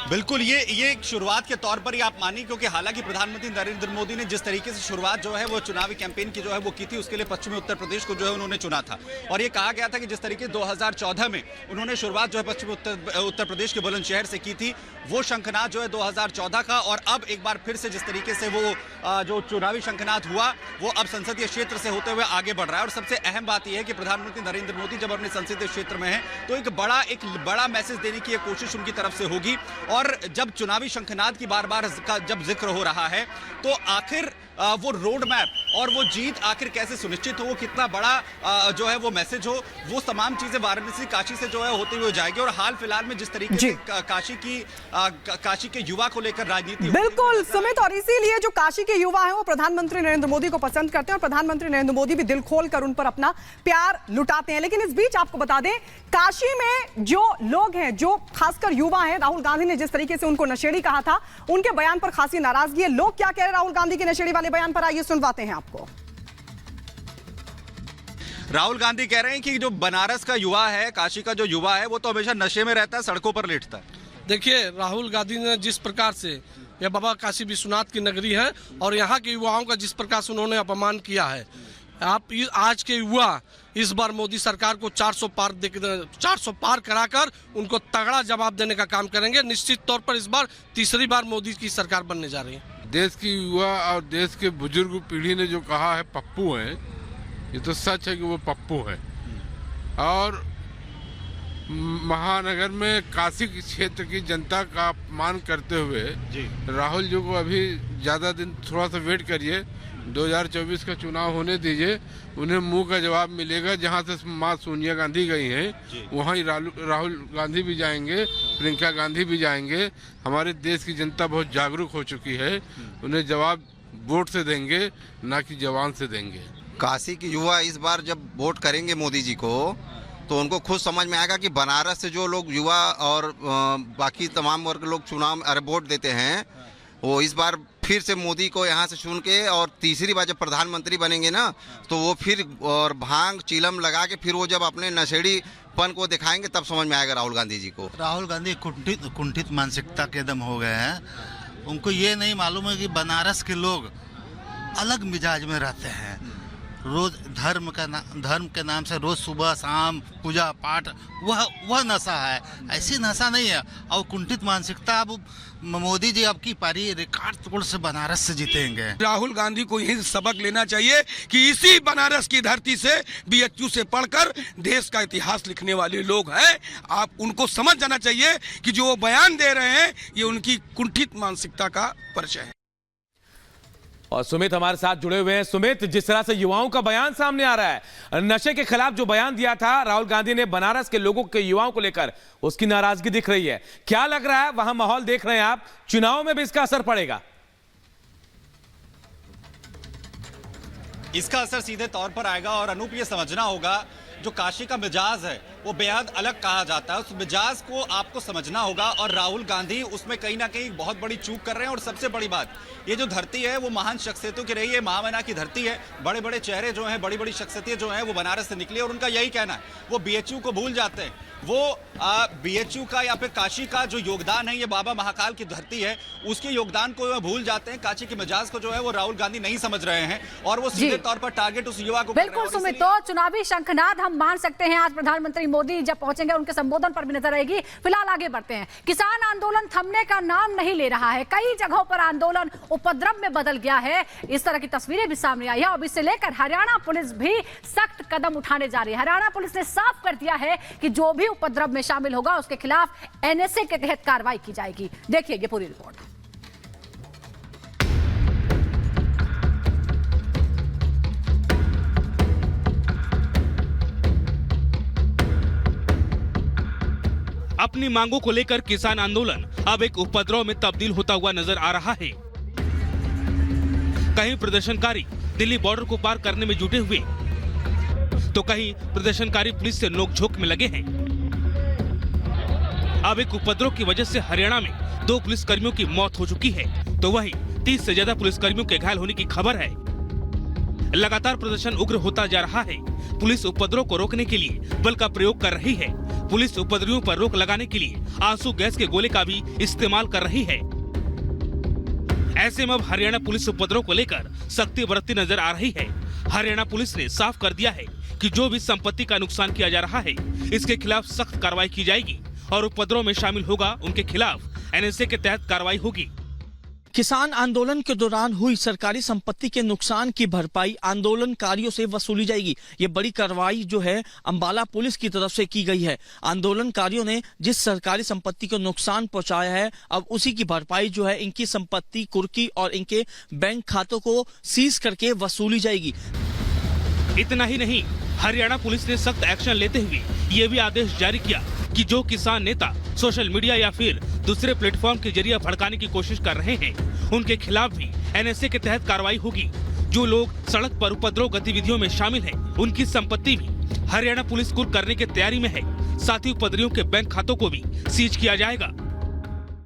बिल्कुल, ये एक शुरुआत के तौर पर ही आप मानिए, क्योंकि हालांकि प्रधानमंत्री नरेंद्र मोदी ने जिस तरीके से शुरुआत जो है वो चुनावी कैंपेन की जो है वो की थी, उसके लिए पश्चिमी उत्तर प्रदेश को जो है उन्होंने चुना था। और ये कहा गया था कि जिस तरीके 2014 में उन्होंने शुरुआत जो है पश्चिमी उत्तर प्रदेश के बुलंदशहर से की थी, वो शंखनाद जो है 2014 का, और अब एक बार फिर से जिस तरीके से वो जो चुनावी शंखनाद हुआ वो अब संसदीय क्षेत्र से होते हुए आगे बढ़ रहा है। और सबसे अहम बात यह है कि प्रधानमंत्री नरेंद्र मोदी जब अपने संसदीय क्षेत्र में है तो एक बड़ा मैसेज देने की कोशिश उनकी तरफ से होगी। और जब चुनावी शंखनाद की बार बार जब जिक्र हो रहा है तो आखिर वो रोड मैप और वो जीत आखिर कैसे सुनिश्चित हो, कितना बड़ा जो है वो मैसेज हो, वो तमाम चीजें वाराणसी काशी से जो है होते हुए जाएगी। और हाल फिलहाल में जिस तरीके से काशी के युवा को लेकर राजनीति, बिल्कुल सुमित, और इसीलिए जो काशी के युवा हैं वो प्रधानमंत्री नरेंद्र मोदी को पसंद करते हैं और प्रधानमंत्री नरेंद्र मोदी भी दिल खोल कर उन पर अपना प्यार लुटाते हैं। लेकिन इस बीच आपको बता दें, काशी में जो लोग हैं, जो खासकर युवा हैं, राहुल गांधी ने जिस तरीके से उनको नशेड़ी कहा था, उनके बयान पर खासी नाराजगी है। लोग क्या कह रहे हैं राहुल गांधी के नशेड़ी वाले बयान पर, आइए सुनवाते हैं आपको। राहुल गांधी कह रहे हैं कि जो बनारस का युवा है, काशी का जो युवा है, वो तो हमेशा नशे में रहता है, सड़कों पर लेटता है। देखिए, राहुल गांधी ने जिस प्रकार से यह बाबा काशी विश्वनाथ की नगरी है और यहाँ के युवाओं का जिस प्रकार से उन्होंने अपमान किया है, आप आज के युवा इस बार मोदी सरकार को 400 पार कराकर उनको तगड़ा जवाब देने का काम करेंगे। निश्चित तौर पर इस बार तीसरी बार मोदी की सरकार बनने जा रही है। देश की युवा और देश के बुजुर्ग पीढ़ी ने जो कहा है पप्पू हैं, ये तो सच है कि वो पप्पू है। और महानगर में काशी क्षेत्र की जनता का अपमान करते हुए राहुल जी को अभी ज़्यादा दिन थोड़ा सा वेट करिए, 2024 का चुनाव होने दीजिए, उन्हें मुंह का जवाब मिलेगा। जहां से मां सोनिया गांधी गई हैं वहां ही राहुल गांधी भी जाएंगे, प्रियंका गांधी भी जाएंगे। हमारे देश की जनता बहुत जागरूक हो चुकी है, उन्हें जवाब वोट से देंगे, ना कि जवान से देंगे। काशी के युवा इस बार जब वोट करेंगे मोदी जी को तो उनको खुद समझ में आएगा कि बनारस से जो लोग युवा और बाकी तमाम वर्ग लोग वोट देते हैं, वो इस बार फिर से मोदी को यहाँ से चुन के और तीसरी बार जब प्रधानमंत्री बनेंगे ना, तो वो फिर और भांग चिलम लगा के फिर वो जब अपने नशेड़ीपन को दिखाएंगे, तब समझ में आएगा राहुल गांधी जी को। राहुल गांधी कुंठित मानसिकता के दम हो गए हैं। उनको ये नहीं मालूम है कि बनारस के लोग अलग मिजाज में रहते हैं। रोज धर्म के नाम से रोज सुबह शाम पूजा पाठ, वह नशा है, ऐसी नशा नहीं है। और कुंठित मानसिकता, अब मोदी जी अब की पारी रिकॉर्ड तोड़ से बनारस से जीतेंगे। राहुल गांधी को यही सबक लेना चाहिए कि इसी बनारस की धरती से BHU से पढ़कर देश का इतिहास लिखने वाले लोग हैं। आप उनको समझ जाना चाहिए कि जो वो बयान दे रहे हैं ये उनकी कुंठित मानसिकता का परिचय है। और सुमित हमारे साथ जुड़े हुए हैं। सुमित, जिस तरह से युवाओं का बयान सामने आ रहा है, नशे के खिलाफ जो बयान दिया था राहुल गांधी ने बनारस के लोगों के युवाओं को लेकर, उसकी नाराजगी दिख रही है। क्या लग रहा है, वहां माहौल देख रहे हैं आप, चुनाव में भी इसका असर पड़ेगा? इसका असर सीधे तौर पर आएगा। और अनूप, ये समझना होगा, जो काशी का मिजाज है वो बेहद अलग कहा जाता है, उस मिजाज को आपको समझना होगा। और राहुल गांधी उसमें कहीं ना कहीं बहुत बड़ी चूक कर रहे हैं। और सबसे बड़ी बात, ये जो धरती है वो महान शख्सियतों की रही है, महामना की धरती है। बड़े बड़े चेहरे जो हैं, बड़ी बड़ी शख्सियतें जो हैं, वो बनारस से निकली। और उनका यही कहना है, वो BHU को भूल जाते हैं। वो BHU का या फिर काशी का जो योगदान है, ये बाबा महाकाल की धरती है, उसके योगदान को वो भूल जाते हैं। काशी के मिजाज को जो है वो राहुल गांधी नहीं समझ रहे हैं और वो सीधे तौर पर टारगेट उस युवा को। बिल्कुल सुमित, तो चुनावी शंखनाद हम मान सकते हैं आज प्रधानमंत्री मोदी जब पहुंचेंगे उनके संबोधन पर भी नजर आएगी। फिलहाल आगे बढ़ते हैं। किसान आंदोलन थमने का नाम नहीं ले रहा है, कई जगहों पर आंदोलन उपद्रव में बदल गया है। इस तरह की तस्वीरें भी सामने आई है। और इससे लेकर हरियाणा पुलिस भी सख्त कदम उठाने जा रही है। हरियाणा पुलिस ने साफ कर दिया है कि जो भी उपद्रव में शामिल होगा उसके खिलाफ NSA के तहत कार्रवाई की जाएगी। देखिए ये पूरी रिपोर्ट। अपनी मांगों को लेकर किसान आंदोलन अब एक उपद्रव में तब्दील होता हुआ नजर आ रहा है। कहीं प्रदर्शनकारी दिल्ली बॉर्डर को पार करने में जुटे हुए, तो कहीं प्रदर्शनकारी पुलिस से नोकझोंक में लगे हैं। अब एक उपद्रव की वजह से हरियाणा में 2 पुलिसकर्मियों की मौत हो चुकी है, तो वहीं 30 से ज्यादा पुलिसकर्मियों के घायल होने की खबर है। लगातार प्रदर्शन उग्र होता जा रहा है। पुलिस उपद्रव को रोकने के लिए बल का प्रयोग कर रही है। पुलिस उपद्रवियों पर रोक लगाने के लिए आंसू गैस के गोले का भी इस्तेमाल कर रही है। ऐसे में अब हरियाणा पुलिस उपद्रव को लेकर सख्ती बरतती नजर आ रही है। हरियाणा पुलिस ने साफ कर दिया है कि जो भी संपत्ति का नुकसान किया जा रहा है, इसके खिलाफ सख्त कार्रवाई की जाएगी और उपद्रव में शामिल होगा उनके खिलाफ एनएसए के तहत कार्रवाई होगी। किसान आंदोलन के दौरान हुई सरकारी संपत्ति के नुकसान की भरपाई आंदोलनकारियों से वसूली जाएगी। ये बड़ी कार्रवाई जो है अंबाला पुलिस की तरफ से की गई है। आंदोलनकारियों ने जिस सरकारी संपत्ति को नुकसान पहुंचाया है, अब उसी की भरपाई जो है इनकी संपत्ति कुर्की और इनके बैंक खातों को सीज करके वसूली जाएगी। इतना ही नहीं, हरियाणा पुलिस ने सख्त एक्शन लेते हुए ये भी आदेश जारी किया कि जो किसान नेता सोशल मीडिया या फिर दूसरे प्लेटफॉर्म के जरिए भड़काने की कोशिश कर रहे हैं, उनके खिलाफ भी एनएसए के तहत कार्रवाई होगी। जो लोग सड़क पर उपद्रव गतिविधियों में शामिल हैं, उनकी संपत्ति भी हरियाणा पुलिस कुर्क करने की तैयारी में है। साथ ही उपद्रवियों के बैंक खातों को भी सीज किया जाएगा।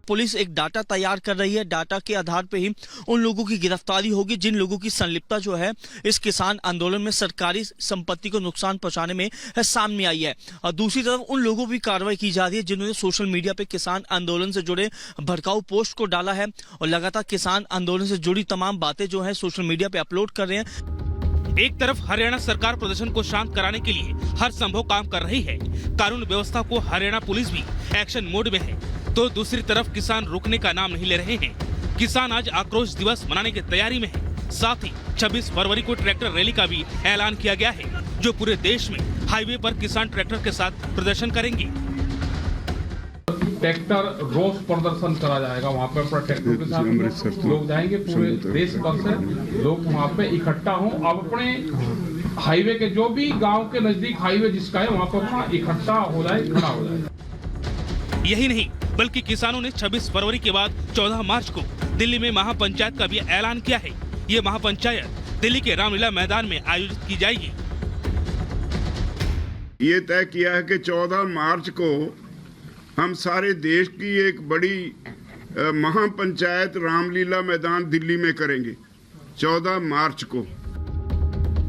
पुलिस एक डाटा तैयार कर रही है। डाटा के आधार पे ही उन लोगों की गिरफ्तारी होगी जिन लोगों की संलिप्तता जो है इस किसान आंदोलन में सरकारी संपत्ति को नुकसान पहुंचाने में सामने आई है। और दूसरी तरफ उन लोगों पर कार्रवाई की जा रही है जिन्होंने सोशल मीडिया पे किसान आंदोलन से जुड़े भड़काऊ पोस्ट को डाला है और लगातार किसान आंदोलन से जुड़ी तमाम बातें जो है सोशल मीडिया पे अपलोड कर रहे हैं। एक तरफ हरियाणा सरकार प्रदर्शन को शांत कराने के लिए हर संभव काम कर रही है। कानून व्यवस्था को हरियाणा पुलिस भी एक्शन मोड में है, तो दूसरी तरफ किसान रुकने का नाम नहीं ले रहे हैं। किसान आज आक्रोश दिवस मनाने की तैयारी में है। साथ ही 26 फरवरी को ट्रैक्टर रैली का भी ऐलान किया गया है, जो पूरे देश में हाईवे पर किसान ट्रैक्टर के साथ प्रदर्शन करेंगे। ट्रैक्टर रोष प्रदर्शन करा जाएगा। वहाँ पे ट्रैक्टर के साथ लोग जाएंगे, पूरे देश भर से लोग वहाँ पे इकट्ठा हों। अब अपने हाईवे के जो भी गांव के नजदीक हाईवे जिसका है वहाँ पे अपना इकट्ठा हो जाए, खड़ा हो जाए। यही नहीं, बल्कि किसानों ने 26 फरवरी के बाद 14 मार्च को दिल्ली में महापंचायत का भी ऐलान किया है। ये महापंचायत दिल्ली के रामलीला मैदान में आयोजित की जाएगी। ये तय किया है कि 14 मार्च को हम सारे देश की एक बड़ी महापंचायत रामलीला मैदान दिल्ली में करेंगे 14 मार्च को।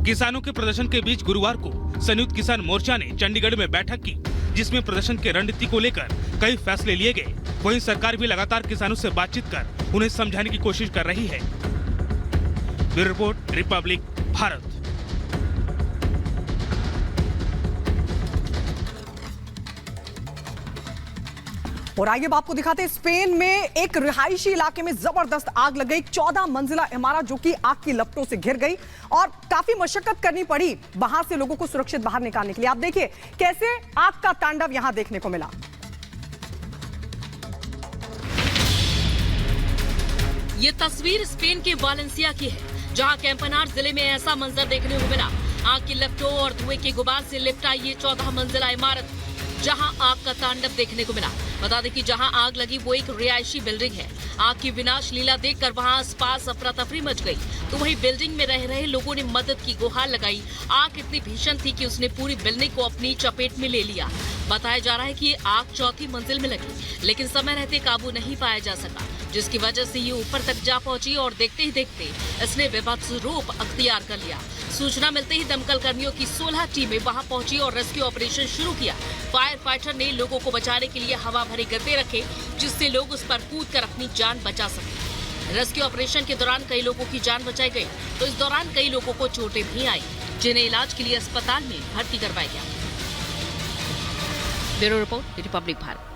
किसानों के प्रदर्शन के बीच गुरुवार को संयुक्त किसान मोर्चा ने चंडीगढ़ में बैठक की, जिसमें प्रदर्शन की रणनीति को लेकर कई फैसले लिए गए। वहीं सरकार भी लगातार किसानों से बातचीत कर उन्हें समझाने की कोशिश कर रही है। Bureau report, Republic Bharat. और आइए अब आपको दिखाते हैं, स्पेन में एक रिहायशी इलाके में जबरदस्त आग लग गई। 14 मंजिला इमारत जो कि आग की लपटों से घिर गई और काफी मशक्कत करनी पड़ी वहां से लोगों को सुरक्षित बाहर निकालने के लिए। आप देखिए कैसे आग का तांडव यहां देखने को मिला। ये तस्वीर स्पेन के वालेंसिया की है, जहां कैंपनार जिले में ऐसा मंजर देखने को मिला। आग की लपटों और धुएं के गुबार से लिपटा ये 14 मंजिला इमारत, जहां आग का तांडव देखने को मिला। बता दें कि जहां आग लगी वो एक रिहायशी बिल्डिंग है। आग की विनाश लीला देखकर वहां आसपास अफरा तफरी मच गई, तो वहीं बिल्डिंग में रह रहे लोगों ने मदद की गुहार लगाई। आग इतनी भीषण थी कि उसने पूरी बिल्डिंग को अपनी चपेट में ले लिया। बताया जा रहा है कि ये आग 4थी मंजिल में लगी, लेकिन समय रहते काबू नहीं पाया जा सका, जिसकी वजह से ये ऊपर तक जा पहुंची और देखते ही देखते इसने विभत्स रूप अख्तियार कर लिया। सूचना मिलते ही दमकल कर्मियों की 16 टीमें वहां पहुंची और रेस्क्यू ऑपरेशन शुरू किया। फायर फाइटर ने लोगों को बचाने के लिए हवा भरे गड्ढे रखे, जिससे लोग उस पर कूदकर अपनी जान बचा सके। रेस्क्यू ऑपरेशन के दौरान कई लोगों की जान बचाई गई, तो इस दौरान कई लोगों को चोटें भी आई, जिन्हें इलाज के लिए अस्पताल में भर्ती करवाया गया। Bureau report, Republic Bharat.